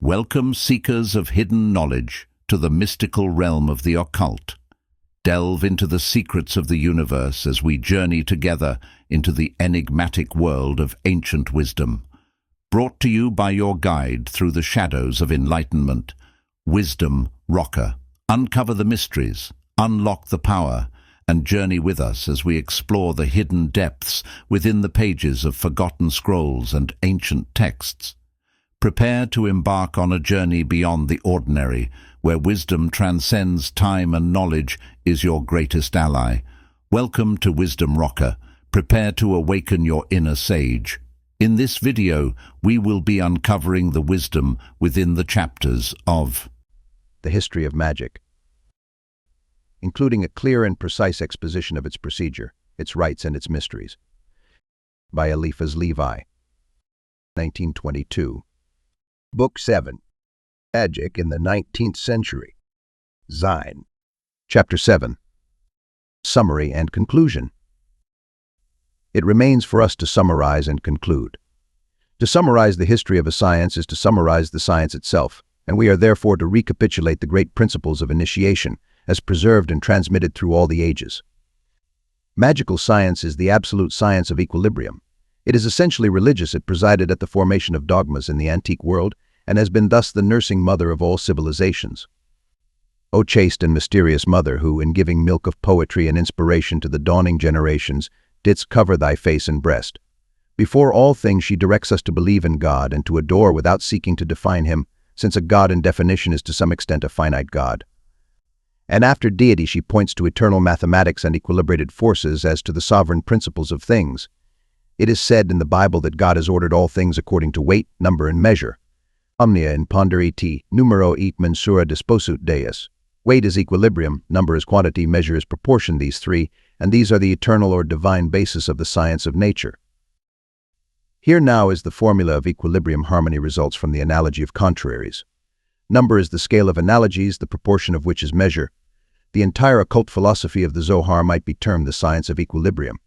Welcome, seekers of hidden knowledge, to the mystical realm of the occult. Delve into the secrets of the universe as we journey together into the enigmatic world of ancient wisdom. Brought to you by your guide through the shadows of enlightenment, Wisdom Rocker. Uncover the mysteries, unlock the power, and journey with us as we explore the hidden depths within the pages of forgotten scrolls and ancient texts. Prepare to embark on a journey beyond the ordinary, where wisdom transcends time and knowledge is your greatest ally. Welcome to Wisdom Rocker. Prepare to awaken your inner sage. In this video, we will be uncovering the wisdom within the chapters of The History of Magic, including a clear and precise exposition of its procedure, its rites, and its mysteries. By Eliphas Levi, 1922. Book 7. Magic in the 19th Century. VII. Chapter 7. Summary and Conclusion. It remains for us to summarize and conclude. To summarize the history of a science is to summarize the science itself, and we are therefore to recapitulate the great principles of initiation, as preserved and transmitted through all the ages. Magical science is the absolute science of equilibrium. It is essentially religious. It presided at the formation of dogmas in the antique world, and has been thus the nursing mother of all civilizations. O chaste and mysterious mother, who, in giving milk of poetry and inspiration to the dawning generations, didst cover thy face and breast. Before all things she directs us to believe in God and to adore without seeking to define him, since a God in definition is to some extent a finite God. And after deity she points to eternal mathematics and equilibrated forces as to the sovereign principles of things. It is said in the Bible that God has ordered all things according to weight, number, and measure. Omnia in ponderiti, numero et mensura disposut Deus. Weight is equilibrium, number is quantity, measure is proportion, these three, and these are the eternal or divine basis of the science of nature. Here now is the formula of equilibrium. Harmony results from the analogy of contraries. Number is the scale of analogies, the proportion of which is measure. The entire occult philosophy of the Zohar might be termed the science of equilibrium.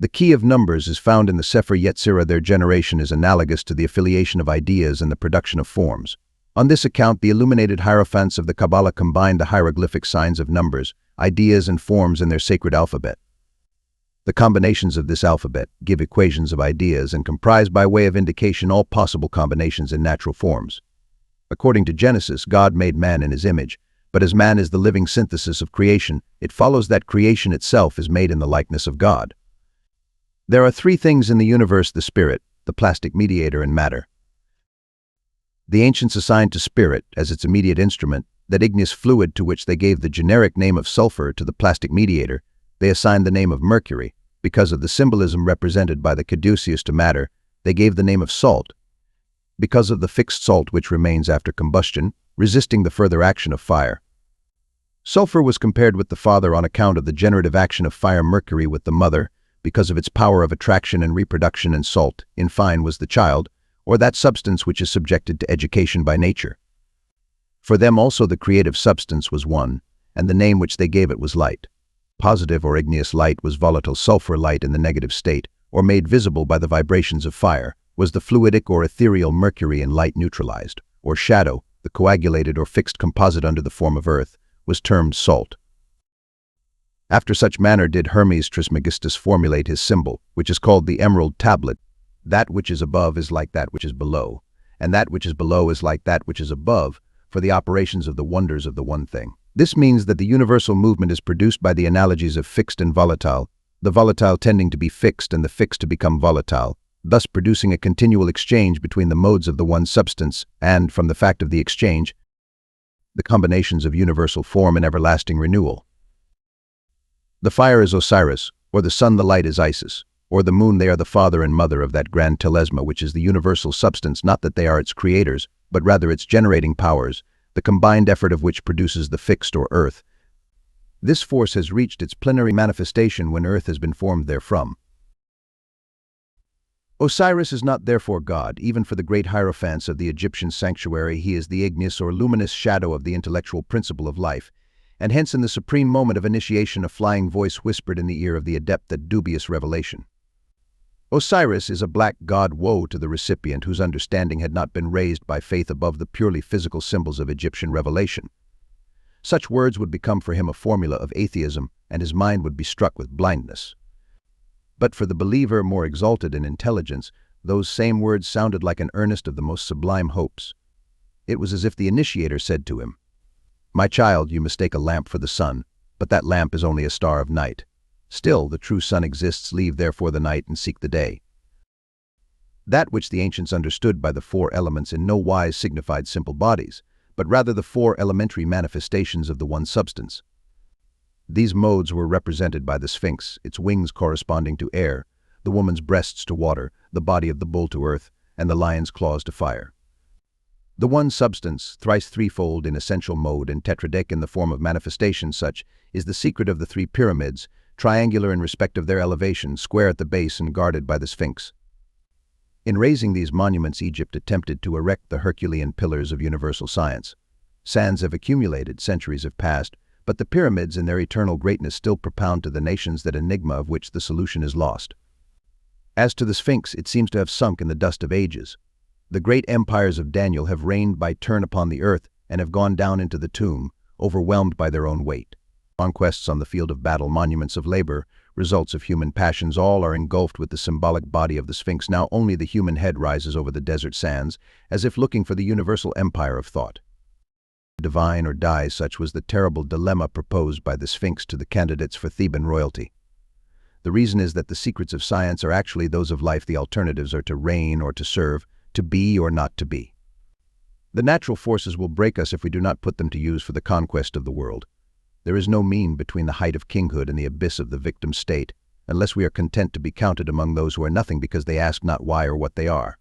The key of numbers is found in the Sefer Yetzirah. Their generation is analogous to the affiliation of ideas and the production of forms. On this account, the illuminated hierophants of the Kabbalah combined the hieroglyphic signs of numbers, ideas, and forms in their sacred alphabet. The combinations of this alphabet give equations of ideas and comprise by way of indication all possible combinations in natural forms. According to Genesis, God made man in his image, but as man is the living synthesis of creation, it follows that creation itself is made in the likeness of God. There are three things in the universe: the spirit, the plastic mediator, and matter. The ancients assigned to spirit, as its immediate instrument, that igneous fluid to which they gave the generic name of sulfur. To the plastic mediator, they assigned the name of mercury. Because of the symbolism represented by the caduceus to matter, they gave the name of salt. Because of the fixed salt which remains after combustion, resisting the further action of fire. Sulfur was compared with the father on account of the generative action of fire. Mercury with the mother, because of its power of attraction and reproduction, and salt, in fine, was the child, or that substance which is subjected to education by nature. For them also the creative substance was one, and the name which they gave it was light. Positive or igneous light was volatile sulfur. Light in the negative state, or made visible by the vibrations of fire, was the fluidic or ethereal mercury, and light neutralized, or shadow, the coagulated or fixed composite under the form of earth, was termed salt. After such manner did Hermes Trismegistus formulate his symbol, which is called the emerald tablet. That which is above is like that which is below, and that which is below is like that which is above, for the operations of the wonders of the one thing. This means that the universal movement is produced by the analogies of fixed and volatile, the volatile tending to be fixed and the fixed to become volatile, thus producing a continual exchange between the modes of the one substance, and, from the fact of the exchange, the combinations of universal form and everlasting renewal. The fire is Osiris, or the sun the light is Isis, or the moon they are the father and mother of that grand telesma which is the universal substance, not that they are its creators, but rather its generating powers, the combined effort of which produces the fixed or earth. This force has reached its plenary manifestation when earth has been formed therefrom. Osiris is not therefore God, even for the great hierophants of the Egyptian sanctuary. He is the igneous or luminous shadow of the intellectual principle of life, and hence in the supreme moment of initiation a flying voice whispered in the ear of the adept that dubious revelation. Osiris is a black god. Woe to the recipient whose understanding had not been raised by faith above the purely physical symbols of Egyptian revelation. Such words would become for him a formula of atheism, and his mind would be struck with blindness. But for the believer more exalted in intelligence, those same words sounded like an earnest of the most sublime hopes. It was as if the initiator said to him, "My child, you mistake a lamp for the sun, but that lamp is only a star of night. Still, the true sun exists. Leave therefore the night and seek the day." That which the ancients understood by the four elements in no wise signified simple bodies, but rather the four elementary manifestations of the one substance. These modes were represented by the Sphinx, its wings corresponding to air, the woman's breasts to water, the body of the bull to earth, and the lion's claws to fire. The one substance, thrice threefold in essential mode and tetradic in the form of manifestation, such is the secret of the three pyramids, triangular in respect of their elevation, square at the base and guarded by the Sphinx. In raising these monuments, Egypt attempted to erect the Herculean pillars of universal science. Sands have accumulated, centuries have passed, but the pyramids in their eternal greatness still propound to the nations that enigma of which the solution is lost. As to the Sphinx, it seems to have sunk in the dust of ages. The great empires of Daniel have reigned by turn upon the earth and have gone down into the tomb, overwhelmed by their own weight. Conquests on the field of battle, monuments of labor, results of human passions, all are engulfed with the symbolic body of the Sphinx. Now only the human head rises over the desert sands, as if looking for the universal empire of thought. Divine or die, such was the terrible dilemma proposed by the Sphinx to the candidates for Theban royalty. The reason is that the secrets of science are actually those of life. The alternatives are to reign or to serve, to be or not to be. The natural forces will break us if we do not put them to use for the conquest of the world. There is no mean between the height of kinghood and the abyss of the victim state, unless we are content to be counted among those who are nothing because they ask not why or what they are.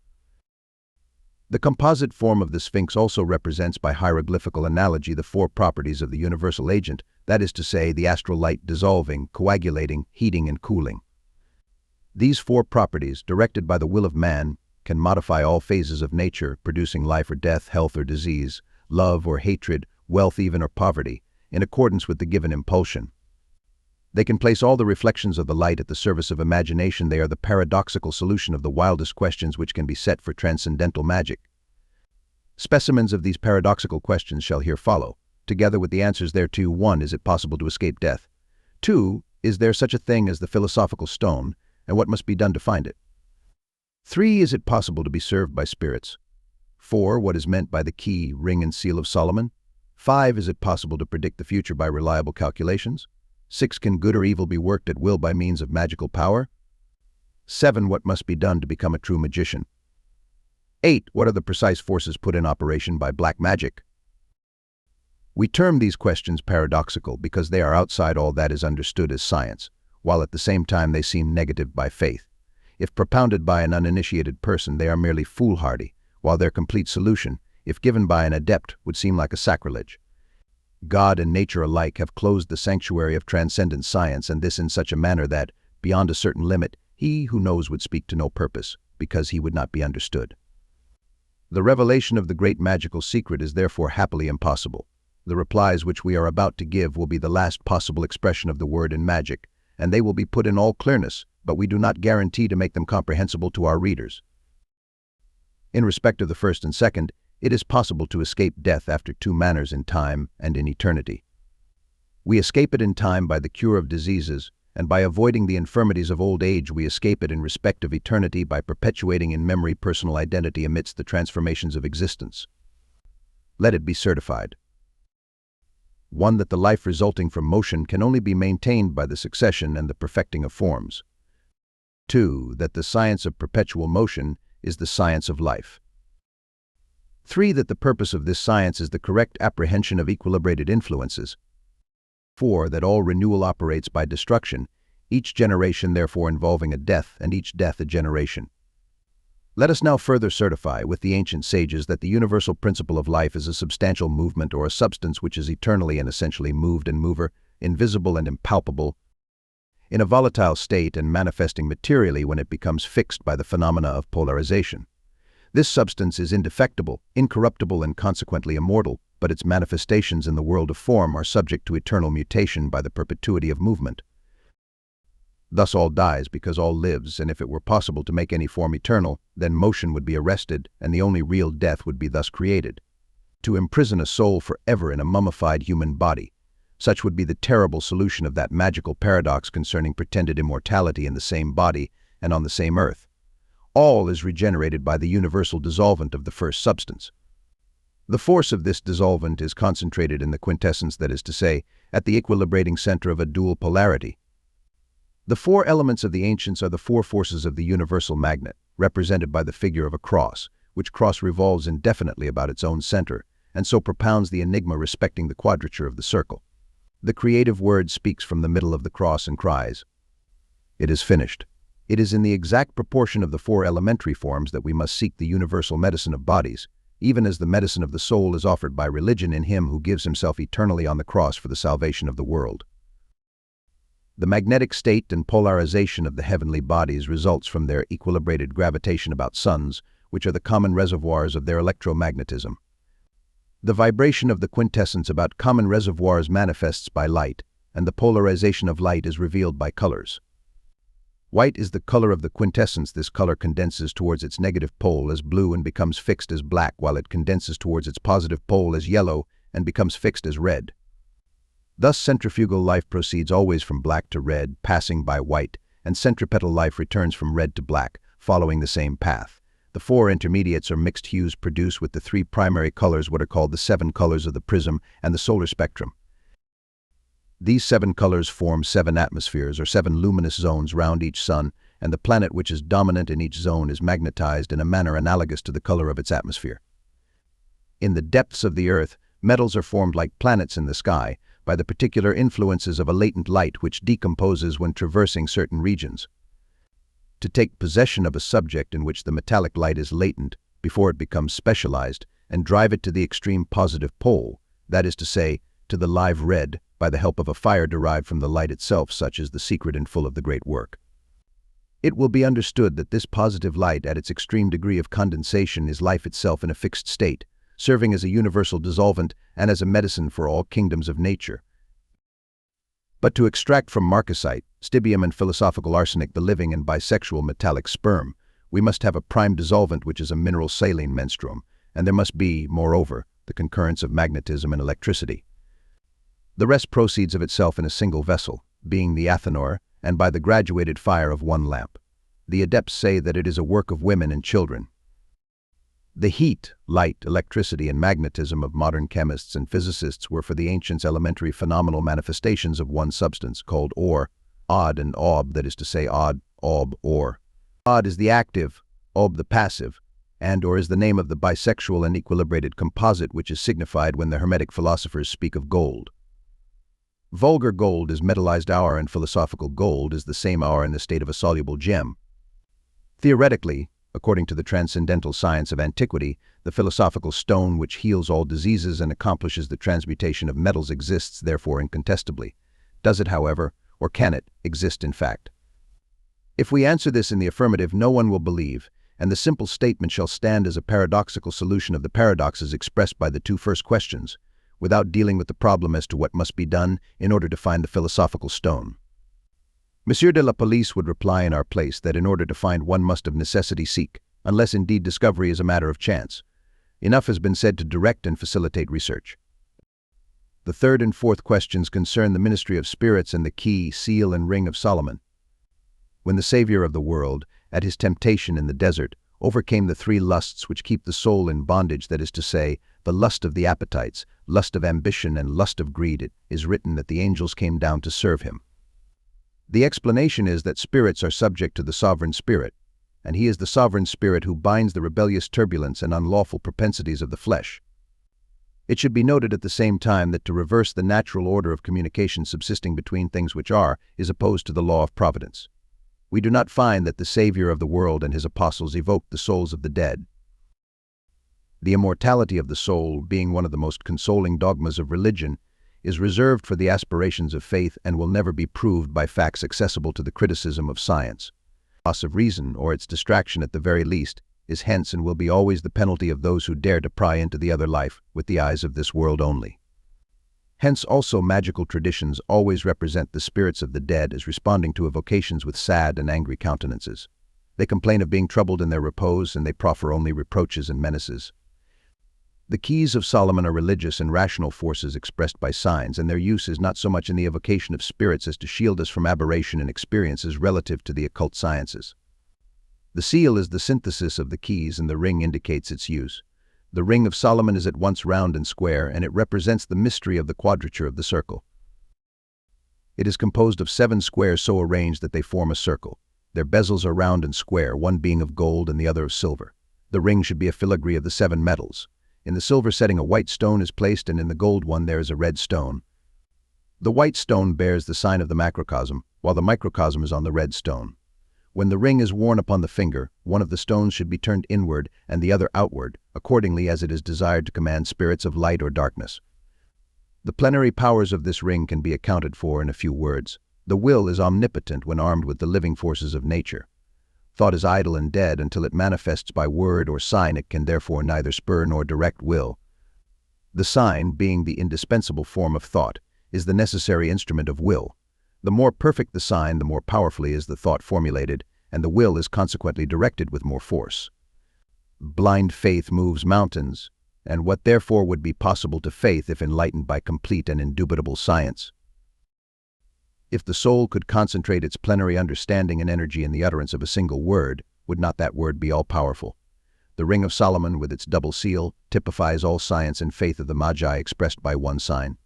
The composite form of the Sphinx also represents by hieroglyphical analogy the four properties of the universal agent, that is to say, the astral light dissolving, coagulating, heating, and cooling. These four properties, directed by the will of man, can modify all phases of nature, producing life or death, health or disease, love or hatred, wealth even or poverty, in accordance with the given impulsion. They can place all the reflections of the light at the service of imagination. They are the paradoxical solution of the wildest questions which can be set for transcendental magic. Specimens of these paradoxical questions shall here follow, together with the answers thereto. 1. Is it possible to escape death? 2. Is there such a thing as the philosophical stone, and what must be done to find it? 3. Is it possible to be served by spirits? 4. What is meant by the key, ring, and seal of Solomon? 5. Is it possible to predict the future by reliable calculations? 6. Can good or evil be worked at will by means of magical power? 7. What must be done to become a true magician? 8. What are the precise forces put in operation by black magic? We term these questions paradoxical because they are outside all that is understood as science, while at the same time they seem negative by faith. If propounded by an uninitiated person, they are merely foolhardy, while their complete solution, if given by an adept, would seem like a sacrilege. God and nature alike have closed the sanctuary of transcendent science, and this in such a manner that, beyond a certain limit, he who knows would speak to no purpose, because he would not be understood. The revelation of the great magical secret is therefore happily impossible. The replies which we are about to give will be the last possible expression of the word in magic, and they will be put in all clearness, but we do not guarantee to make them comprehensible to our readers. In respect of the first and second, it is possible to escape death after two manners: in time and in eternity. We escape it in time by the cure of diseases, and by avoiding the infirmities of old age we escape it in respect of eternity by perpetuating in memory personal identity amidst the transformations of existence. Let it be certified. 1. That the life resulting from motion can only be maintained by the succession and the perfecting of forms. 2. That the science of perpetual motion is the science of life. 3. That the purpose of this science is the correct apprehension of equilibrated influences. 4. That all renewal operates by destruction, each generation therefore involving a death, and each death a generation. Let us now further certify with the ancient sages that the universal principle of life is a substantial movement or a substance which is eternally and essentially moved and mover, invisible and impalpable, in a volatile state and manifesting materially when it becomes fixed by the phenomena of polarization. This substance is indefectible, incorruptible, and consequently immortal, but its manifestations in the world of form are subject to eternal mutation by the perpetuity of movement. Thus all dies because all lives, and if it were possible to make any form eternal, then motion would be arrested, and the only real death would be thus created. To imprison a soul forever in a mummified human body, such would be the terrible solution of that magical paradox concerning pretended immortality in the same body and on the same earth. All is regenerated by the universal dissolvent of the first substance. The force of this dissolvent is concentrated in the quintessence, that is to say, at the equilibrating center of a dual polarity. The four elements of the ancients are the four forces of the universal magnet, represented by the figure of a cross, which cross revolves indefinitely about its own center, and so propounds the enigma respecting the quadrature of the circle. The creative word speaks from the middle of the cross and cries, "It is finished." It is in the exact proportion of the four elementary forms that we must seek the universal medicine of bodies, even as the medicine of the soul is offered by religion in Him who gives Himself eternally on the cross for the salvation of the world. The magnetic state and polarization of the heavenly bodies results from their equilibrated gravitation about suns, which are the common reservoirs of their electromagnetism. The vibration of the quintessence about common reservoirs manifests by light, and the polarization of light is revealed by colors. White is the color of the quintessence. This color condenses towards its negative pole as blue and becomes fixed as black, while it condenses towards its positive pole as yellow and becomes fixed as red. Thus centrifugal life proceeds always from black to red, passing by white, and centripetal life returns from red to black, following the same path. The four intermediates or mixed hues produce with the three primary colors what are called the 7 colors of the prism and the solar spectrum. These 7 colors form 7 atmospheres or 7 luminous zones round each sun, and the planet which is dominant in each zone is magnetized in a manner analogous to the color of its atmosphere. In the depths of the earth, metals are formed like planets in the sky, by the particular influences of a latent light which decomposes when traversing certain regions. To take possession of a subject in which the metallic light is latent before it becomes specialized and drive it to the extreme positive pole, that is to say, to the live red, by the help of a fire derived from the light itself, such is the secret and full of the great work. It will be understood that this positive light at its extreme degree of condensation is life itself in a fixed state, serving as a universal dissolvent and as a medicine for all kingdoms of nature. But to extract from marcasite, stibium and philosophical arsenic the living and bisexual metallic sperm, we must have a prime dissolvent which is a mineral saline menstruum, and there must be, moreover, the concurrence of magnetism and electricity. The rest proceeds of itself in a single vessel, being the athanor, and by the graduated fire of one lamp. The adepts say that it is a work of women and children. The heat, light, electricity, and magnetism of modern chemists and physicists were for the ancients elementary phenomenal manifestations of one substance called or, odd and ob, that is to say odd, ob, or. Odd is the active, ob the passive, and or is the name of the bisexual and equilibrated composite which is signified when the Hermetic philosophers speak of gold. Vulgar gold is metallized ore, and philosophical gold is the same ore in the state of a soluble gem. Theoretically, according to the transcendental science of antiquity, the philosophical stone which heals all diseases and accomplishes the transmutation of metals exists therefore incontestably. Does it, however, or can it, exist in fact? If we answer this in the affirmative, no one will believe, and the simple statement shall stand as a paradoxical solution of the paradoxes expressed by the 2 first questions, without dealing with the problem as to what must be done in order to find the philosophical stone. Monsieur de la Police would reply in our place that in order to find one must of necessity seek, unless indeed discovery is a matter of chance. Enough has been said to direct and facilitate research. The 3rd and 4th questions concern the ministry of spirits and the key, seal, and ring of Solomon. When the Savior of the world, at his temptation in the desert, overcame the 3 lusts which keep the soul in bondage, that is to say, the lust of the appetites, lust of ambition, and lust of greed, it is written that the angels came down to serve him. The explanation is that spirits are subject to the sovereign spirit, and he is the sovereign spirit who binds the rebellious turbulence and unlawful propensities of the flesh. It should be noted at the same time that to reverse the natural order of communication subsisting between things which are, is opposed to the law of Providence. We do not find that the Savior of the world and his apostles evoked the souls of the dead. The immortality of the soul, being one of the most consoling dogmas of religion, is reserved for the aspirations of faith and will never be proved by facts accessible to the criticism of science. Loss of reason, or its distraction at the very least, is hence and will be always the penalty of those who dare to pry into the other life with the eyes of this world only. Hence also magical traditions always represent the spirits of the dead as responding to evocations with sad and angry countenances. They complain of being troubled in their repose, and they proffer only reproaches and menaces. The keys of Solomon are religious and rational forces expressed by signs, and their use is not so much in the evocation of spirits as to shield us from aberration in experiences relative to the occult sciences. The seal is the synthesis of the keys, and the ring indicates its use. The ring of Solomon is at once round and square, and it represents the mystery of the quadrature of the circle. It is composed of 7 squares so arranged that they form a circle. Their bezels are round and square, one being of gold and the other of silver. The ring should be a filigree of the 7 metals. In the silver setting a white stone is placed, and in the gold one there is a red stone. The white stone bears the sign of the macrocosm, while the microcosm is on the red stone. When the ring is worn upon the finger, one of the stones should be turned inward and the other outward, accordingly as it is desired to command spirits of light or darkness. The plenary powers of this ring can be accounted for in a few words. The will is omnipotent when armed with the living forces of nature. Thought is idle and dead until it manifests by word or sign. It can therefore neither spur nor direct will. The sign, being the indispensable form of thought, is the necessary instrument of will. The more perfect the sign, the more powerfully is the thought formulated, and the will is consequently directed with more force. Blind faith moves mountains, and what therefore would be possible to faith if enlightened by complete and indubitable science? If the soul could concentrate its plenary understanding and energy in the utterance of a single word, would not that word be all-powerful? The ring of Solomon, with its double seal, typifies all science and faith of the Magi expressed by one sign.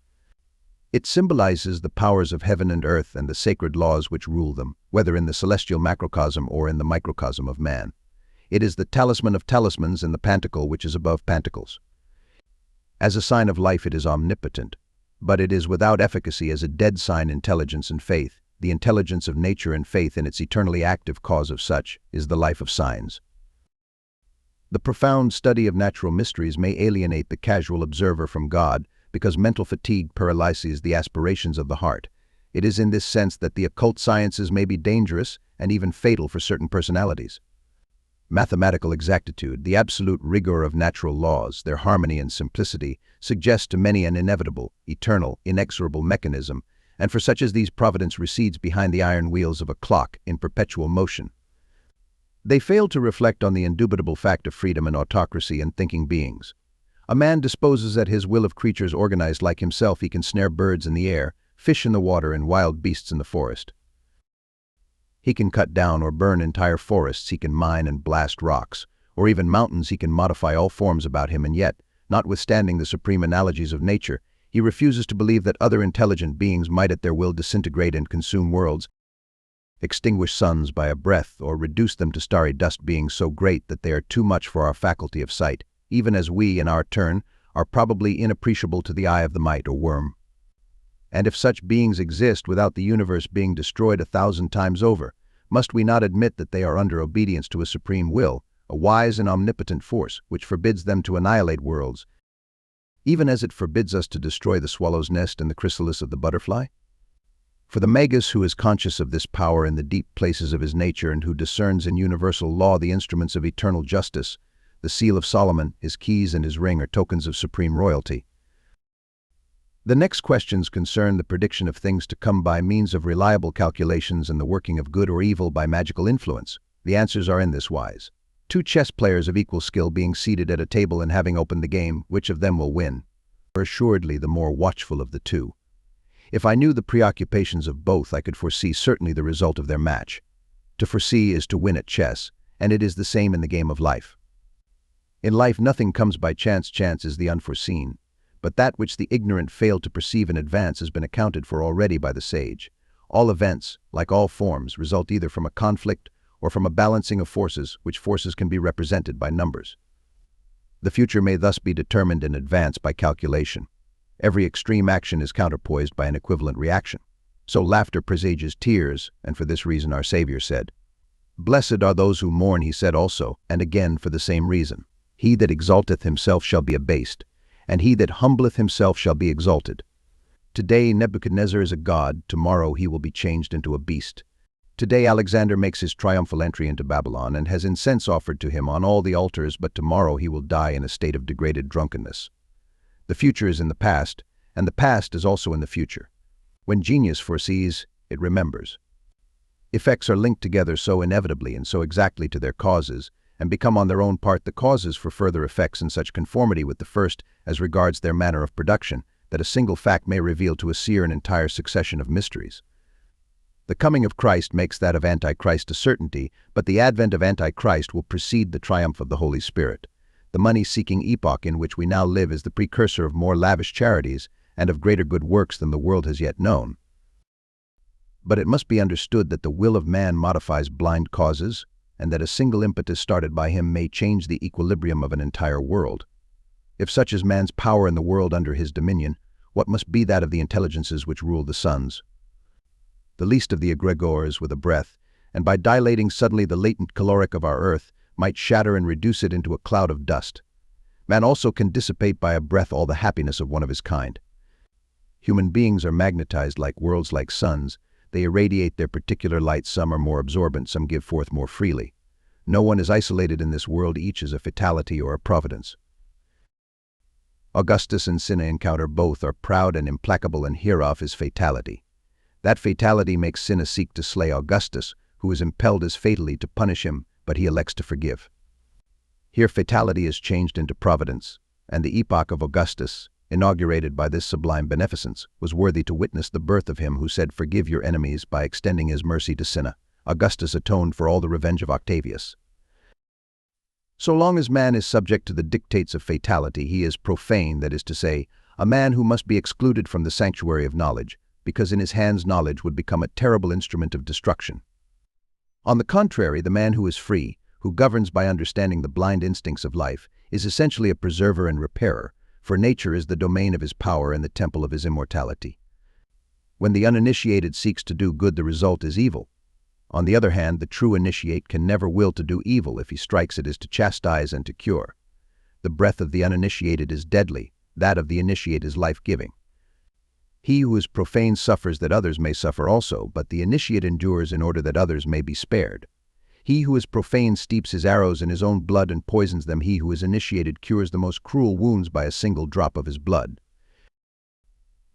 It symbolizes the powers of heaven and earth and the sacred laws which rule them, whether in the celestial macrocosm or in the microcosm of man. It is the talisman of talismans and the pantacle which is above pantacles. As a sign of life it is omnipotent, but it is without efficacy as a dead sign. Intelligence and faith, the intelligence of nature and faith in its eternally active cause of such, is the life of signs. The profound study of natural mysteries may alienate the casual observer from God, because mental fatigue paralyzes the aspirations of the heart. It is in this sense that the occult sciences may be dangerous and even fatal for certain personalities. Mathematical exactitude, the absolute rigor of natural laws, their harmony and simplicity, suggest to many an inevitable, eternal, inexorable mechanism, and for such as these Providence recedes behind the iron wheels of a clock in perpetual motion. They fail to reflect on the indubitable fact of freedom and autocracy in thinking beings. A man disposes at his will of creatures organized like himself. He can snare birds in the air, fish in the water, and wild beasts in the forest. He can cut down or burn entire forests. He can mine and blast rocks, or even mountains. He can modify all forms about him, and yet, notwithstanding the supreme analogies of nature, he refuses to believe that other intelligent beings might at their will disintegrate and consume worlds, extinguish suns by a breath, or reduce them to starry dust, beings so great that they are too much for our faculty of sight, even as we, in our turn, are probably inappreciable to the eye of the mite or worm. And if such beings exist without the universe being destroyed 1,000 times over, must we not admit that they are under obedience to a supreme will, a wise and omnipotent force, which forbids them to annihilate worlds, even as it forbids us to destroy the swallow's nest and the chrysalis of the butterfly? For the magus who is conscious of this power in the deep places of his nature and who discerns in universal law the instruments of eternal justice, the seal of Solomon, his keys and his ring are tokens of supreme royalty. The next questions concern the prediction of things to come by means of reliable calculations and the working of good or evil by magical influence. The answers are in this wise. 2 chess players of equal skill being seated at a table and having opened the game, which of them will win? Assuredly the more watchful of the 2. If I knew the preoccupations of both, I could foresee certainly the result of their match. To foresee is to win at chess, and it is the same in the game of life. In life nothing comes by chance. Chance is the unforeseen. But that which the ignorant fail to perceive in advance has been accounted for already by the sage. All events, like all forms, result either from a conflict or from a balancing of forces, which forces can be represented by numbers. The future may thus be determined in advance by calculation. Every extreme action is counterpoised by an equivalent reaction. So laughter presages tears, and for this reason our Savior said, "Blessed are those who mourn," he said also, and again for the same reason. "He that exalteth himself shall be abased, and he that humbleth himself shall be exalted." Today Nebuchadnezzar is a god, tomorrow he will be changed into a beast. Today Alexander makes his triumphal entry into Babylon and has incense offered to him on all the altars, but tomorrow he will die in a state of degraded drunkenness. The future is in the past, and the past is also in the future. When genius foresees, it remembers. Effects are linked together so inevitably and so exactly to their causes, and become on their own part the causes for further effects in such conformity with the first as regards their manner of production, that a single fact may reveal to a seer an entire succession of mysteries. The coming of Christ makes that of Antichrist a certainty, but the advent of Antichrist will precede the triumph of the Holy Spirit. The money-seeking epoch in which we now live is the precursor of more lavish charities and of greater good works than the world has yet known. But it must be understood that the will of man modifies blind causes, and that a single impetus started by him may change the equilibrium of an entire world. If such is man's power in the world under his dominion, what must be that of the intelligences which rule the suns? The least of the egregores with a breath, and by dilating suddenly the latent caloric of our earth, might shatter and reduce it into a cloud of dust. Man also can dissipate by a breath all the happiness of one of his kind. Human beings are magnetized like worlds, like suns. They irradiate their particular light, some are more absorbent, some give forth more freely. No one is isolated in this world, each is a fatality or a providence. Augustus and Cinna encounter both, are proud and implacable, and hereof is fatality. That fatality makes Cinna seek to slay Augustus, who is impelled as fatally to punish him, but he elects to forgive. Here fatality is changed into providence, and the epoch of Augustus, inaugurated by this sublime beneficence, was worthy to witness the birth of him who said, "Forgive your enemies," by extending his mercy to Cinna. Augustus atoned for all the revenge of Octavius. So long as man is subject to the dictates of fatality, he is profane, that is to say, a man who must be excluded from the sanctuary of knowledge, because in his hands knowledge would become a terrible instrument of destruction. On the contrary, the man who is free, who governs by understanding the blind instincts of life, is essentially a preserver and repairer, for nature is the domain of his power and the temple of his immortality. When the uninitiated seeks to do good, the result is evil. On the other hand, the true initiate can never will to do evil. If he strikes, it is to chastise and to cure. The breath of the uninitiated is deadly, that of the initiate is life-giving. He who is profane suffers that others may suffer also, but the initiate endures in order that others may be spared. He who is profane steeps his arrows in his own blood and poisons them. He who is initiated cures the most cruel wounds by a single drop of his blood.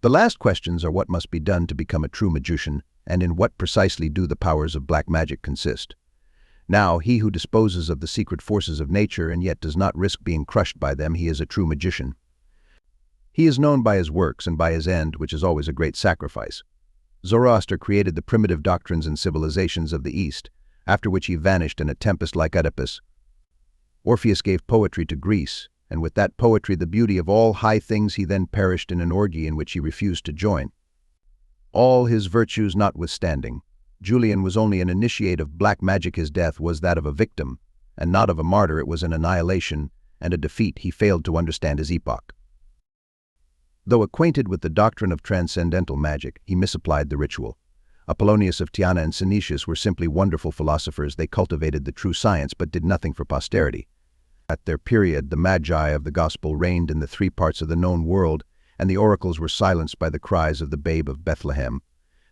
The last questions are what must be done to become a true magician, and in what precisely do the powers of black magic consist. Now, he who disposes of the secret forces of nature and yet does not risk being crushed by them, he is a true magician. He is known by his works and by his end, which is always a great sacrifice. Zoroaster created the primitive doctrines and civilizations of the East, after which he vanished in a tempest like Oedipus. Orpheus gave poetry to Greece, and with that poetry the beauty of all high things. He then perished in an orgy in which he refused to join. All his virtues notwithstanding, Julian was only an initiate of black magic. His death was that of a victim, and not of a martyr. It was an annihilation and a defeat. He failed to understand his epoch. Though acquainted with the doctrine of transcendental magic, he misapplied the ritual. Apollonius of Tyana and Synesius were simply wonderful philosophers. They cultivated the true science but did nothing for posterity. At their period, the magi of the gospel reigned in the three parts of the known world, and the oracles were silenced by the cries of the babe of Bethlehem.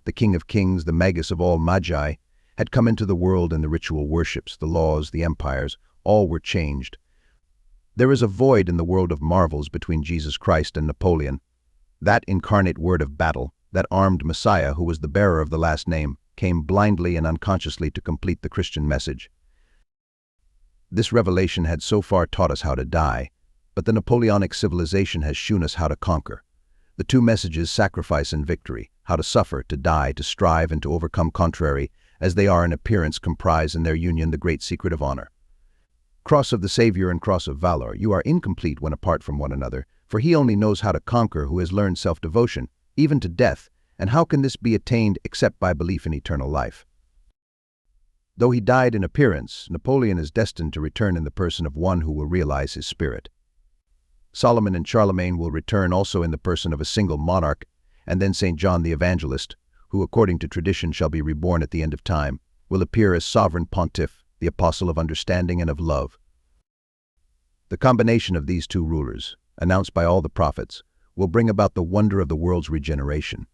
The King of Kings, the magus of all magi, had come into the world, and the ritual worships, the laws, the empires, all were changed. There is a void in the world of marvels between Jesus Christ and Napoleon. That incarnate word of battle, that armed Messiah who was the bearer of the last name, came blindly and unconsciously to complete the Christian message. This revelation had so far taught us how to die, but the Napoleonic civilization has shewn us how to conquer. The two messages, sacrifice and victory, how to suffer, to die, to strive, and to overcome, contrary as they are in appearance, comprise in their union the great secret of honor. Cross of the Savior and cross of valor, you are incomplete when apart from one another, for he only knows how to conquer who has learned self-devotion, even to death, and how can this be attained except by belief in eternal life? Though he died in appearance, Napoleon is destined to return in the person of one who will realize his spirit. Solomon and Charlemagne will return also in the person of a single monarch, and then St. John the Evangelist, who according to tradition shall be reborn at the end of time, will appear as sovereign pontiff, the apostle of understanding and of love. The combination of these two rulers, announced by all the prophets, will bring about the wonder of the world's regeneration.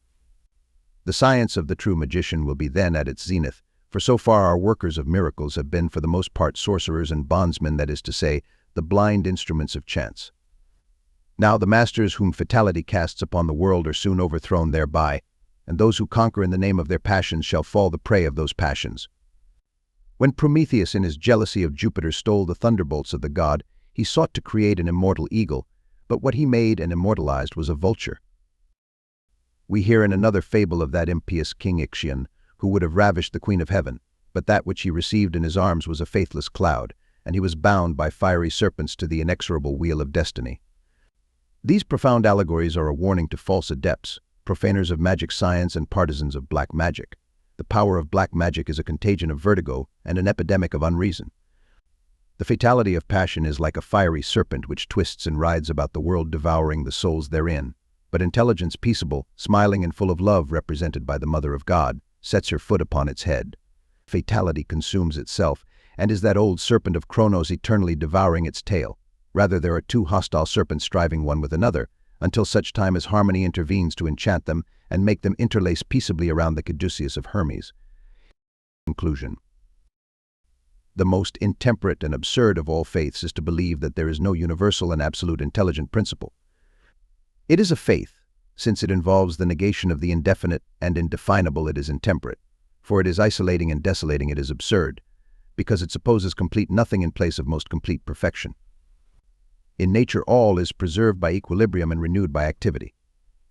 The science of the true magician will be then at its zenith, for so far our workers of miracles have been for the most part sorcerers and bondsmen, that is to say, the blind instruments of chance. Now the masters whom Fatality casts upon the world are soon overthrown thereby, and those who conquer in the name of their passions shall fall the prey of those passions. When Prometheus in his jealousy of Jupiter stole the thunderbolts of the god, he sought to create an immortal eagle, but what he made and immortalized was a vulture. We hear in another fable of that impious king Ixion, who would have ravished the queen of heaven, but that which he received in his arms was a faithless cloud, and he was bound by fiery serpents to the inexorable wheel of destiny. These profound allegories are a warning to false adepts, profaners of magic science and partisans of black magic. The power of black magic is a contagion of vertigo and an epidemic of unreason. The fatality of passion is like a fiery serpent which twists and writhes about the world, devouring the souls therein. But intelligence, peaceable, smiling and full of love, represented by the Mother of God, sets her foot upon its head. Fatality consumes itself, and is that old serpent of Kronos eternally devouring its tail. Rather, there are two hostile serpents striving one with another, until such time as harmony intervenes to enchant them and make them interlace peaceably around the caduceus of Hermes. Conclusion. The most intemperate and absurd of all faiths is to believe that there is no universal and absolute intelligent principle. It is a faith, since it involves the negation of the indefinite and indefinable. It is intemperate, for it is isolating and desolating. It is absurd, because it supposes complete nothing in place of most complete perfection. In nature, all is preserved by equilibrium and renewed by activity.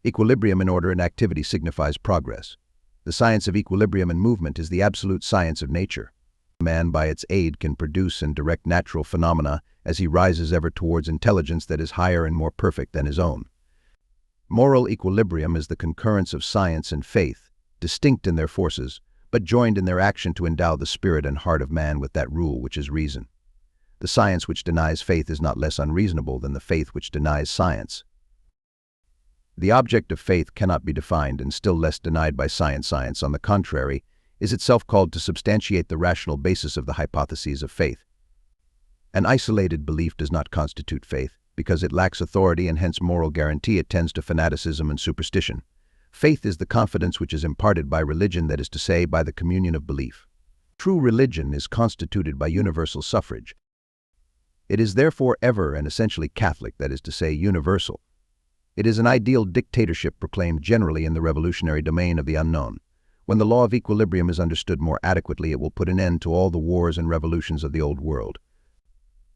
Equilibrium in order and activity signifies progress. The science of equilibrium and movement is the absolute science of nature. Man by its aid can produce and direct natural phenomena as he rises ever towards intelligence that is higher and more perfect than his own. Moral equilibrium is the concurrence of science and faith, distinct in their forces, but joined in their action to endow the spirit and heart of man with that rule which is reason. The science which denies faith is not less unreasonable than the faith which denies science. The object of faith cannot be defined and still less denied by science. Science, on the contrary, is itself called to substantiate the rational basis of the hypotheses of faith. An isolated belief does not constitute faith, because it lacks authority and hence moral guarantee. It tends to fanaticism and superstition. Faith is the confidence which is imparted by religion, that is to say, by the communion of belief. True religion is constituted by universal suffrage. It is therefore ever and essentially Catholic, that is to say, universal. It is an ideal dictatorship proclaimed generally in the revolutionary domain of the unknown. When the law of equilibrium is understood more adequately, it will put an end to all the wars and revolutions of the old world.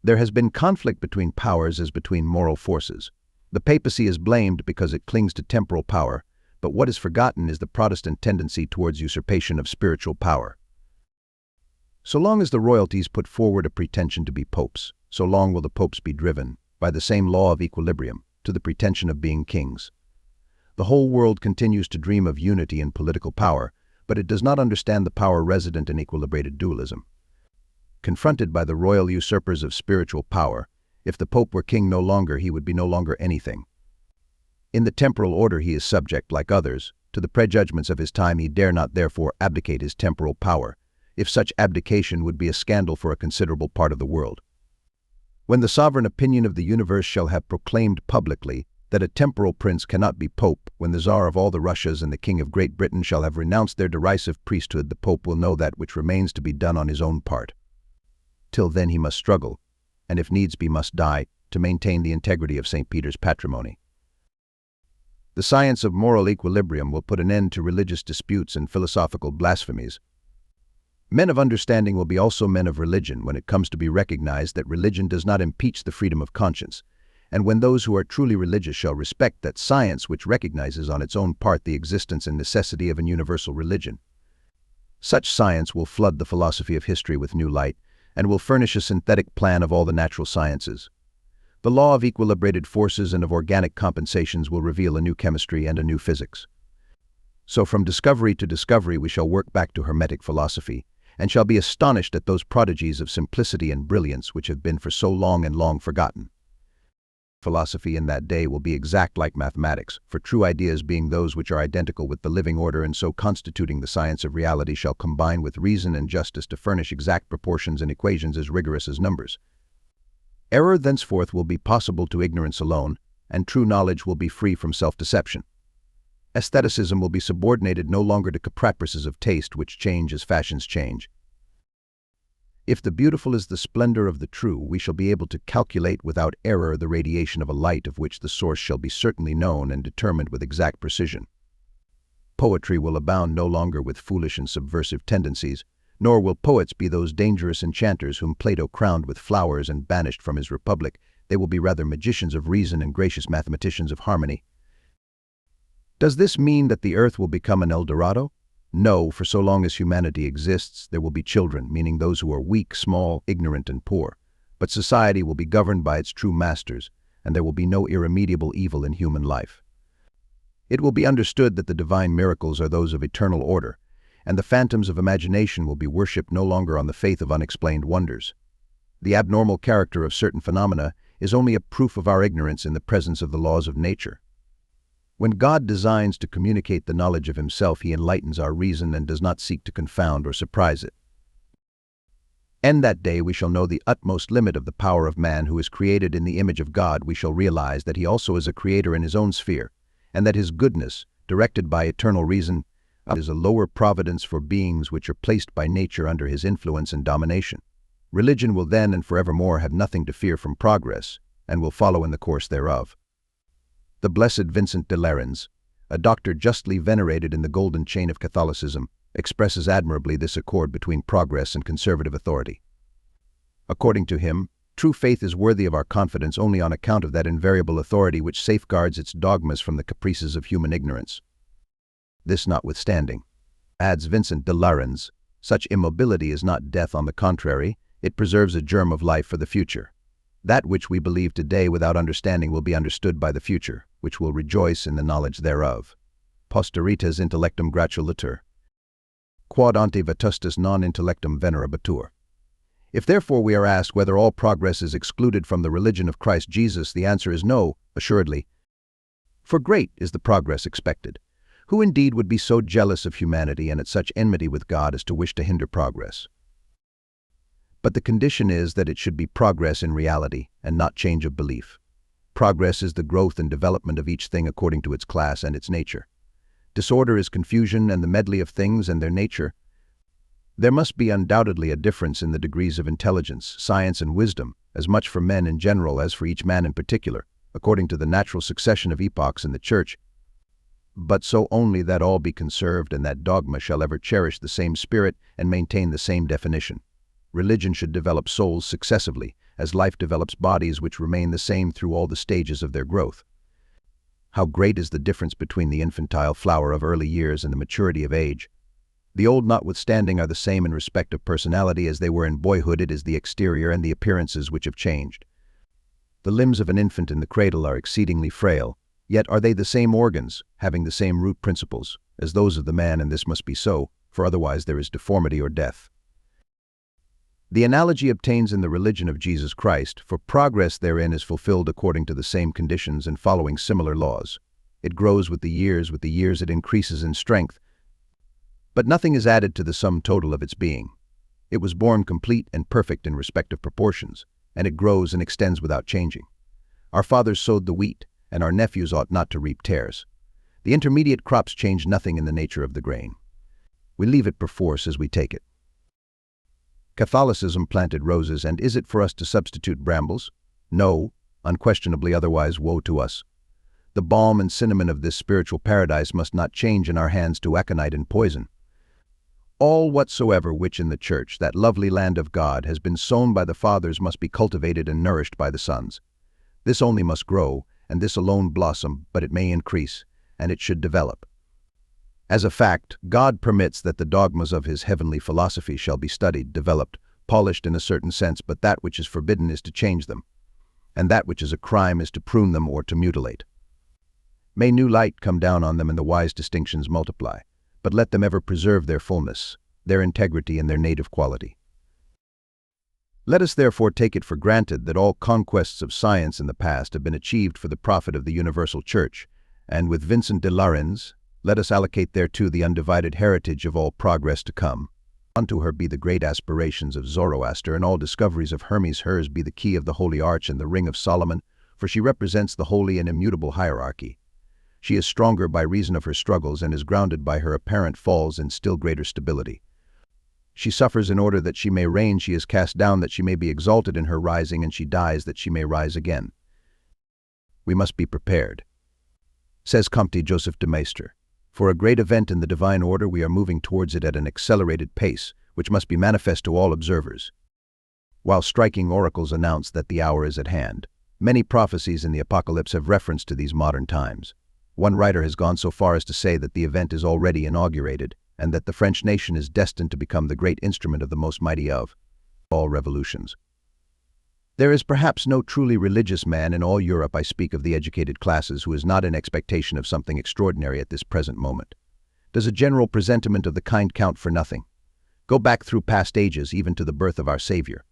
There has been conflict between powers as between moral forces. The papacy is blamed because it clings to temporal power, but what is forgotten is the Protestant tendency towards usurpation of spiritual power. So long as the royalties put forward a pretension to be popes, so long will the popes be driven, by the same law of equilibrium, to the pretension of being kings. The whole world continues to dream of unity in political power, but it does not understand the power resident in equilibrated dualism. Confronted by the royal usurpers of spiritual power, if the Pope were king no longer, he would be no longer anything. In the temporal order he is subject, like others, to the prejudgments of his time. He dare not therefore abdicate his temporal power, if such abdication would be a scandal for a considerable part of the world. When the sovereign opinion of the universe shall have proclaimed publicly that a temporal prince cannot be pope, when the Tsar of all the Russias and the King of Great Britain shall have renounced their derisive priesthood, the Pope will know that which remains to be done on his own part. Till then he must struggle, and if needs be must die, to maintain the integrity of St. Peter's patrimony. The science of moral equilibrium will put an end to religious disputes and philosophical blasphemies. Men of understanding will be also men of religion when it comes to be recognized that religion does not impeach the freedom of conscience, and when those who are truly religious shall respect that science which recognizes on its own part the existence and necessity of an universal religion. Such science will flood the philosophy of history with new light, and will furnish a synthetic plan of all the natural sciences. The law of equilibrated forces and of organic compensations will reveal a new chemistry and a new physics. So from discovery to discovery we shall work back to Hermetic philosophy, and shall be astonished at those prodigies of simplicity and brilliance which have been for so long and long forgotten. Philosophy in that day will be exact like mathematics, for true ideas being those which are identical with the living order, and so constituting the science of reality shall combine with reason and justice to furnish exact proportions and equations as rigorous as numbers. Error thenceforth will be possible to ignorance alone, and true knowledge will be free from self-deception. Aestheticism will be subordinated no longer to caprices of taste which change as fashions change. If the beautiful is the splendor of the true, we shall be able to calculate without error the radiation of a light of which the source shall be certainly known and determined with exact precision. Poetry will abound no longer with foolish and subversive tendencies, nor will poets be those dangerous enchanters whom Plato crowned with flowers and banished from his republic. They will be rather magicians of reason and gracious mathematicians of harmony. Does this mean that the earth will become an El Dorado? No, for so long as humanity exists, there will be children, meaning those who are weak, small, ignorant, and poor. But society will be governed by its true masters, and there will be no irremediable evil in human life. It will be understood that the divine miracles are those of eternal order, and the phantoms of imagination will be worshipped no longer on the faith of unexplained wonders. The abnormal character of certain phenomena is only a proof of our ignorance in the presence of the laws of nature. When God designs to communicate the knowledge of himself, he enlightens our reason and does not seek to confound or surprise it. In that day we shall know the utmost limit of the power of man who is created in the image of God. We shall realize that he also is a creator in his own sphere, and that his goodness, directed by eternal reason, is a lower providence for beings which are placed by nature under his influence and domination. Religion will then and forevermore have nothing to fear from progress, and will follow in the course thereof. The blessed Vincent de Lerins, a doctor justly venerated in the golden chain of Catholicism, expresses admirably this accord between progress and conservative authority. According to him, true faith is worthy of our confidence only on account of that invariable authority which safeguards its dogmas from the caprices of human ignorance. This notwithstanding, adds Vincent de Lerins, such immobility is not death. On the contrary, it preserves a germ of life for the future. That which we believe today without understanding will be understood by the future, which will rejoice in the knowledge thereof. Posteritas intellectum gratulatur, quod ante vetustus non intellectum venerabatur. If therefore we are asked whether all progress is excluded from the religion of Christ Jesus, the answer is no, assuredly. For great is the progress expected. Who indeed would be so jealous of humanity and at such enmity with God as to wish to hinder progress? But the condition is that it should be progress in reality and not change of belief. Progress is the growth and development of each thing according to its class and its nature. Disorder is confusion and the medley of things and their nature. There must be undoubtedly a difference in the degrees of intelligence, science, and wisdom, as much for men in general as for each man in particular, according to the natural succession of epochs in the Church, but so only that all be conserved and that dogma shall ever cherish the same spirit and maintain the same definition. Religion should develop souls successively, as life develops bodies which remain the same through all the stages of their growth. How great is the difference between the infantile flower of early years and the maturity of age! The old notwithstanding are the same in respect of personality as they were in boyhood. It is the exterior and the appearances which have changed. The limbs of an infant in the cradle are exceedingly frail, yet are they the same organs, having the same root principles, as those of the man, and this must be so, for otherwise there is deformity or death. The analogy obtains in the religion of Jesus Christ, for progress therein is fulfilled according to the same conditions and following similar laws. It grows with the years it increases in strength, but nothing is added to the sum total of its being. It was born complete and perfect in respective proportions, and it grows and extends without changing. Our fathers sowed the wheat, and our nephews ought not to reap tares. The intermediate crops change nothing in the nature of the grain. We leave it perforce as we take it. Catholicism planted roses, and is it for us to substitute brambles? No, unquestionably, otherwise woe to us. The balm and cinnamon of this spiritual paradise must not change in our hands to aconite and poison. All whatsoever which in the Church, that lovely land of God, has been sown by the fathers must be cultivated and nourished by the sons. This only must grow, and this alone blossom, but it may increase, and it should develop. As a fact, God permits that the dogmas of his heavenly philosophy shall be studied, developed, polished in a certain sense, but that which is forbidden is to change them, and that which is a crime is to prune them or to mutilate. May new light come down on them and the wise distinctions multiply, but let them ever preserve their fullness, their integrity, and their native quality. Let us therefore take it for granted that all conquests of science in the past have been achieved for the profit of the universal Church, and with Vincent de Lerins, let us allocate thereto the undivided heritage of all progress to come. Unto her be the great aspirations of Zoroaster, and all discoveries of Hermes. Hers be the key of the Holy Arch and the ring of Solomon, for she represents the holy and immutable hierarchy. She is stronger by reason of her struggles and is grounded by her apparent falls in still greater stability. She suffers in order that she may reign, she is cast down that she may be exalted in her rising, and she dies that she may rise again. We must be prepared. Says Comte Joseph de Maistre, for a great event in the divine order we are moving towards it at an accelerated pace, which must be manifest to all observers. While striking oracles announce that the hour is at hand, many prophecies in the Apocalypse have reference to these modern times. One writer has gone so far as to say that the event is already inaugurated, and that the French nation is destined to become the great instrument of the most mighty of all revolutions. There is perhaps no truly religious man in all Europe, I speak of the educated classes, who is not in expectation of something extraordinary at this present moment. Does a general presentiment of the kind count for nothing? Go back through past ages, even to the birth of our Savior.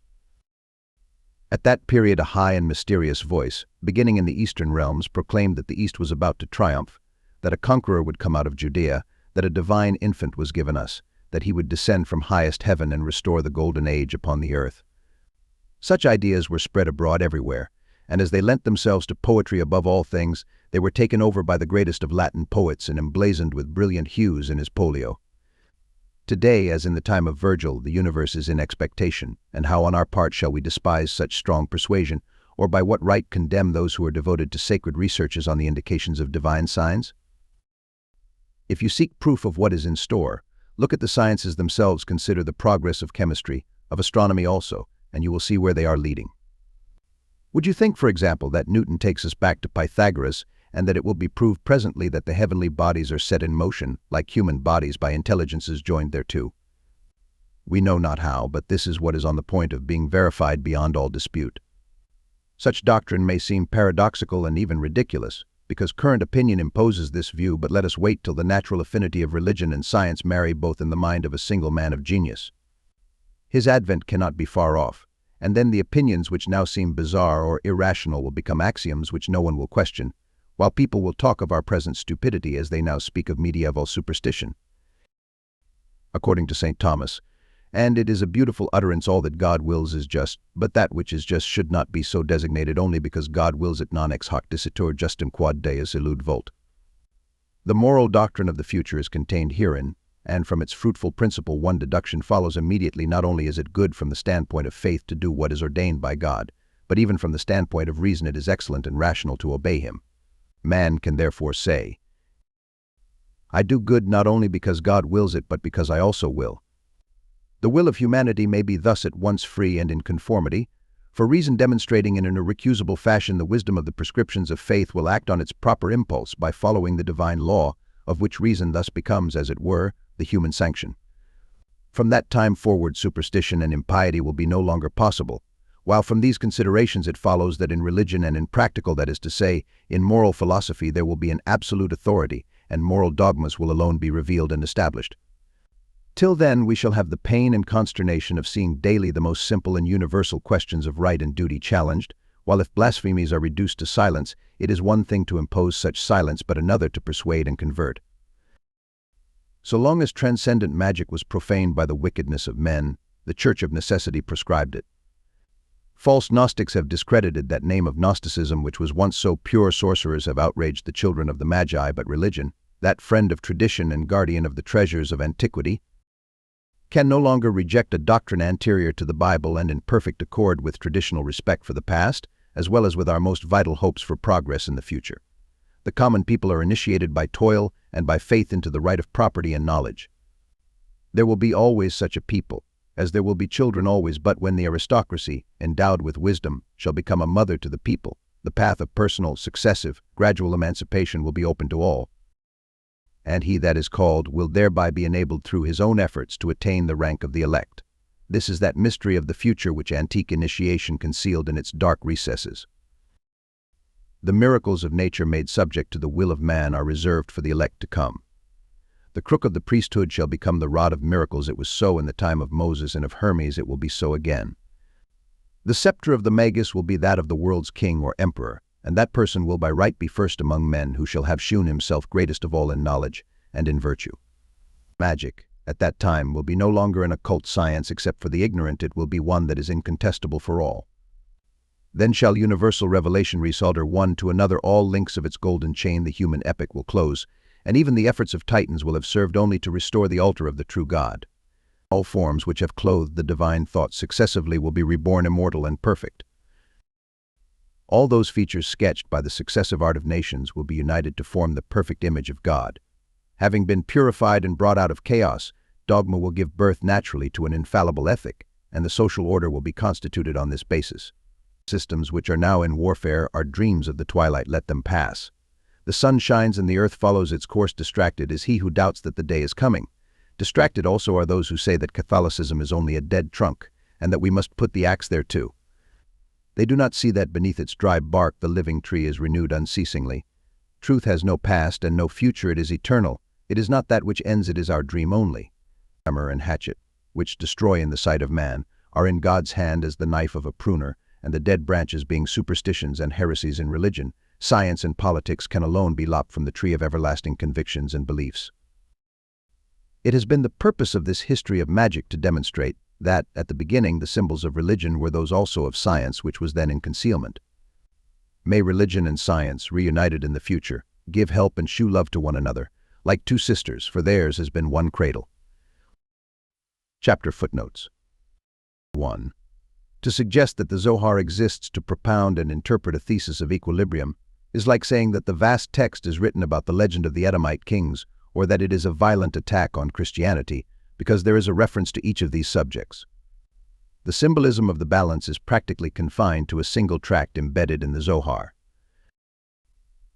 At that period a high and mysterious voice, beginning in the eastern realms, proclaimed that the East was about to triumph, that a conqueror would come out of Judea, that a divine infant was given us, that he would descend from highest heaven and restore the golden age upon the earth. Such ideas were spread abroad everywhere, and as they lent themselves to poetry above all things, they were taken over by the greatest of Latin poets and emblazoned with brilliant hues in his polio. Today, as in the time of Virgil, the universe is in expectation, and how on our part shall we despise such strong persuasion, or by what right condemn those who are devoted to sacred researches on the indications of divine signs? If you seek proof of what is in store, look at the sciences themselves, consider the progress of chemistry, of astronomy also, and you will see where they are leading. Would you think, for example, that Newton takes us back to Pythagoras, and that it will be proved presently that the heavenly bodies are set in motion, like human bodies, by intelligences joined thereto? We know not how, but this is what is on the point of being verified beyond all dispute. Such doctrine may seem paradoxical and even ridiculous, because current opinion imposes this view, but let us wait till the natural affinity of religion and science marry both in the mind of a single man of genius. His advent cannot be far off, and then the opinions which now seem bizarre or irrational will become axioms which no one will question, while people will talk of our present stupidity as they now speak of medieval superstition. According to St. Thomas, and it is a beautiful utterance, all that God wills is just, but that which is just should not be so designated only because God wills it, non ex hoc dicitur justum quod Deus illud vult. The moral doctrine of the future is contained herein, and from its fruitful principle one deduction follows immediately: not only is it good from the standpoint of faith to do what is ordained by God, but even from the standpoint of reason it is excellent and rational to obey him. Man can therefore say, I do good not only because God wills it, but because I also will. The will of humanity may be thus at once free and in conformity, for reason demonstrating in an irrecusable fashion the wisdom of the prescriptions of faith will act on its proper impulse by following the divine law, of which reason thus becomes, as it were, the human sanction. From that time forward superstition and impiety will be no longer possible, while from these considerations it follows that in religion and in practical, that is to say, in moral philosophy, there will be an absolute authority, and moral dogmas will alone be revealed and established. Till then we shall have the pain and consternation of seeing daily the most simple and universal questions of right and duty challenged, while if blasphemies are reduced to silence, it is one thing to impose such silence, but another to persuade and convert. So long as transcendent magic was profaned by the wickedness of men, the Church of necessity prescribed it. False Gnostics have discredited that name of Gnosticism which was once so pure. Sorcerers have outraged the children of the Magi, but religion, that friend of tradition and guardian of the treasures of antiquity, can no longer reject a doctrine anterior to the Bible and in perfect accord with traditional respect for the past, as well as with our most vital hopes for progress in the future. The common people are initiated by toil and by faith into the right of property and knowledge. There will be always such a people, as there will be children always, but when the aristocracy, endowed with wisdom, shall become a mother to the people, the path of personal, successive, gradual emancipation will be open to all, and he that is called will thereby be enabled through his own efforts to attain the rank of the elect. This is that mystery of the future which antique initiation concealed in its dark recesses. The miracles of nature made subject to the will of man are reserved for the elect to come. The crook of the priesthood shall become the rod of miracles. It was so in the time of Moses, and of Hermes it will be so again. The scepter of the Magus will be that of the world's king or emperor, and that person will by right be first among men, who shall have shewn himself greatest of all in knowledge and in virtue. Magic, at that time, will be no longer an occult science except for the ignorant. It will be one that is incontestable for all. Then shall universal revelation resolder one to another all links of its golden chain. The human epic will close, and even the efforts of Titans will have served only to restore the altar of the true God. All forms which have clothed the divine thought successively will be reborn immortal and perfect. All those features sketched by the successive art of nations will be united to form the perfect image of God. Having been purified and brought out of chaos, dogma will give birth naturally to an infallible ethic, and the social order will be constituted on this basis. Systems which are now in warfare are dreams of the twilight, let them pass. The sun shines and the earth follows its course. Distracted is he who doubts that the day is coming. Distracted also are those who say that Catholicism is only a dead trunk, and that we must put the axe there too. They do not see that beneath its dry bark the living tree is renewed unceasingly. Truth has no past and no future, it is eternal. It is not that which ends, it is our dream only. Hammer and hatchet, which destroy in the sight of man, are in God's hand as the knife of a pruner, and the dead branches being superstitions and heresies in religion, science and politics can alone be lopped from the tree of everlasting convictions and beliefs. It has been the purpose of this history of magic to demonstrate that, at the beginning, the symbols of religion were those also of science, which was then in concealment. May religion and science, reunited in the future, give help and shew love to one another, like two sisters, for theirs has been one cradle. Chapter footnotes. 1. To suggest that the Zohar exists to propound and interpret a thesis of equilibrium is like saying that the vast text is written about the legend of the Edomite kings, or that it is a violent attack on Christianity, because there is a reference to each of these subjects. The symbolism of the balance is practically confined to a single tract embedded in the Zohar.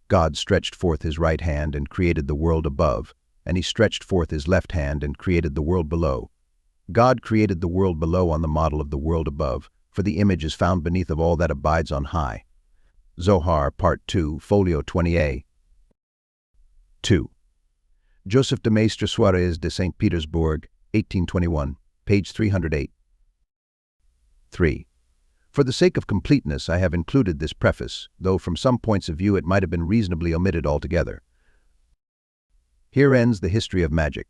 God stretched forth his right hand and created the world above, and he stretched forth his left hand and created the world below. God created the world below on the model of the world above, for the image is found beneath of all that abides on high. Zohar, Part 2, Folio 20a. 2. Joseph de Maistre Suarez de St. Petersburg, 1821, page 308. 3. For the sake of completeness, I have included this preface, though from some points of view it might have been reasonably omitted altogether. Here ends the history of magic.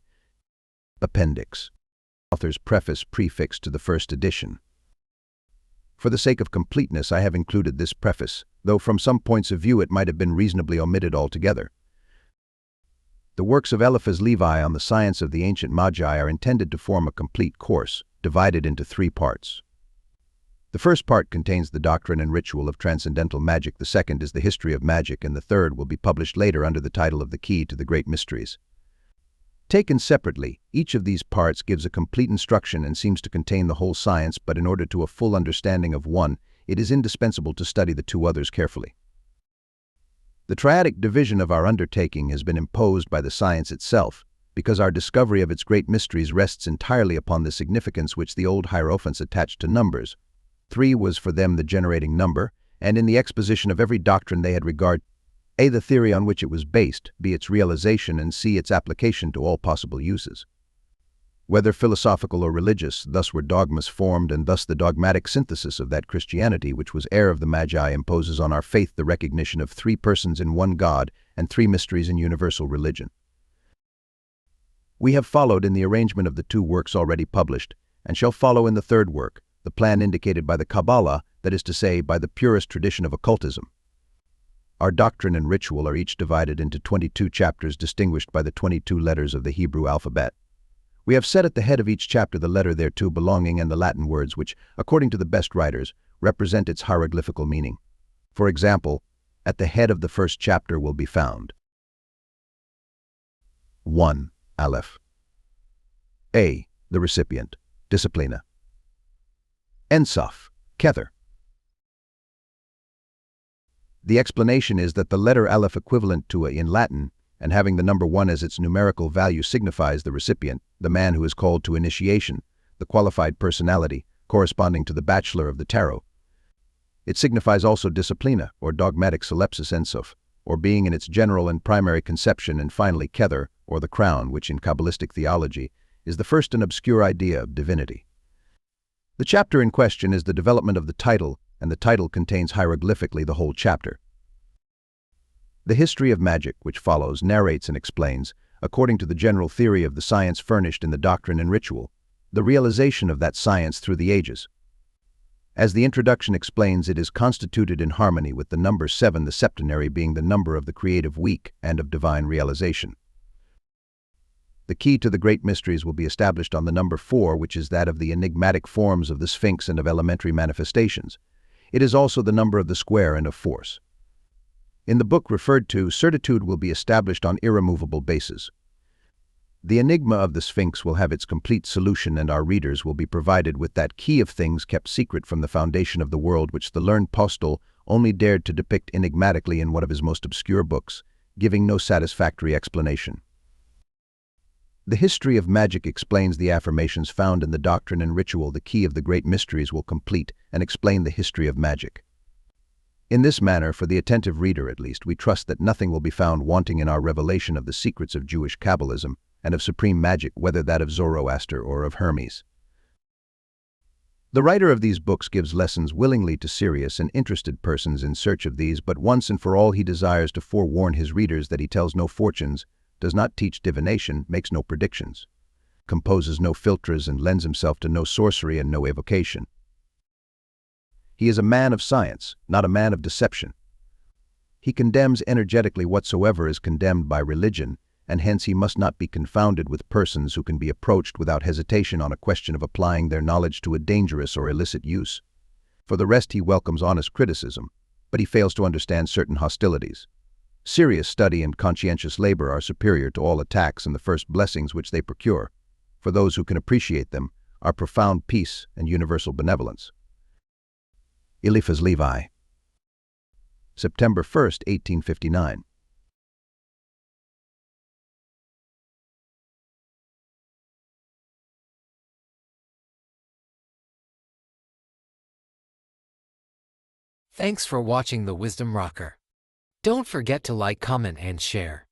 Appendix. Author's preface prefixed to the first edition. For the sake of completeness, I have included this preface, though from some points of view it might have been reasonably omitted altogether. The works of Eliphas Levi on the science of the ancient Magi are intended to form a complete course, divided into 3 parts. The first part contains the doctrine and ritual of transcendental magic, the second is the history of magic, and the third will be published later under the title of The Key to the Great Mysteries. Taken separately, each of these parts gives a complete instruction and seems to contain the whole science, but in order to a full understanding of one, it is indispensable to study the 2 others carefully. The triadic division of our undertaking has been imposed by the science itself, because our discovery of its great mysteries rests entirely upon the significance which the old hierophants attached to numbers. 3 was for them the generating number, and in the exposition of every doctrine they had regard A. the theory on which it was based, B. its realization, and C. its application to all possible uses. Whether philosophical or religious, thus were dogmas formed, and thus the dogmatic synthesis of that Christianity which was heir of the Magi imposes on our faith the recognition of 3 persons in one God and 3 mysteries in universal religion. We have followed in the arrangement of the 2 works already published, and shall follow in the 3rd work, the plan indicated by the Kabbalah, that is to say, by the purest tradition of occultism. Our doctrine and ritual are each divided into 22 chapters distinguished by the 22 letters of the Hebrew alphabet. We have set at the head of each chapter the letter thereto belonging and the Latin words which, according to the best writers, represent its hieroglyphical meaning. For example, at the head of the first chapter will be found 1. Aleph. A. The recipient, Disciplina. Ensoph, Kether. The explanation is that the letter Aleph, equivalent to A in Latin, and having the number 1 as its numerical value, signifies the recipient, the man who is called to initiation, the qualified personality, corresponding to the bachelor of the tarot. It signifies also disciplina, or dogmatic solipsis Ensoph, or being in its general and primary conception, and finally Kether, or the crown, which in Kabbalistic theology is the first and obscure idea of divinity. The chapter in question is the development of the title, and the title contains hieroglyphically the whole chapter. The history of magic, which follows, narrates and explains, according to the general theory of the science furnished in the doctrine and ritual, the realization of that science through the ages. As the introduction explains, it is constituted in harmony with the number 7, the septenary being the number of the creative week and of divine realization. The key to the great mysteries will be established on the number 4, which is that of the enigmatic forms of the Sphinx and of elementary manifestations. It is also the number of the square and of force. In the book referred to, certitude will be established on irremovable bases. The enigma of the Sphinx will have its complete solution, and our readers will be provided with that key of things kept secret from the foundation of the world which the learned Postel only dared to depict enigmatically in one of his most obscure books, giving no satisfactory explanation. The history of magic explains the affirmations found in the doctrine and ritual. The key of the great mysteries will complete and explain the history of magic. In this manner, for the attentive reader at least, we trust that nothing will be found wanting in our revelation of the secrets of Jewish Kabbalism and of supreme magic, whether that of Zoroaster or of Hermes. The writer of these books gives lessons willingly to serious and interested persons in search of these, but once and for all he desires to forewarn his readers that he tells no fortunes, does not teach divination, makes no predictions, composes no philtres, and lends himself to no sorcery and no evocation. He is a man of science, not a man of deception. He condemns energetically whatsoever is condemned by religion, and hence he must not be confounded with persons who can be approached without hesitation on a question of applying their knowledge to a dangerous or illicit use. For the rest, he welcomes honest criticism, but he fails to understand certain hostilities. Serious study and conscientious labor are superior to all attacks, and the first blessings which they procure, for those who can appreciate them, are profound peace and universal benevolence. Eliphas Levi, September 1st, 1859. Thanks for watching the Wisdom Rocker. Don't forget to like, comment, and share.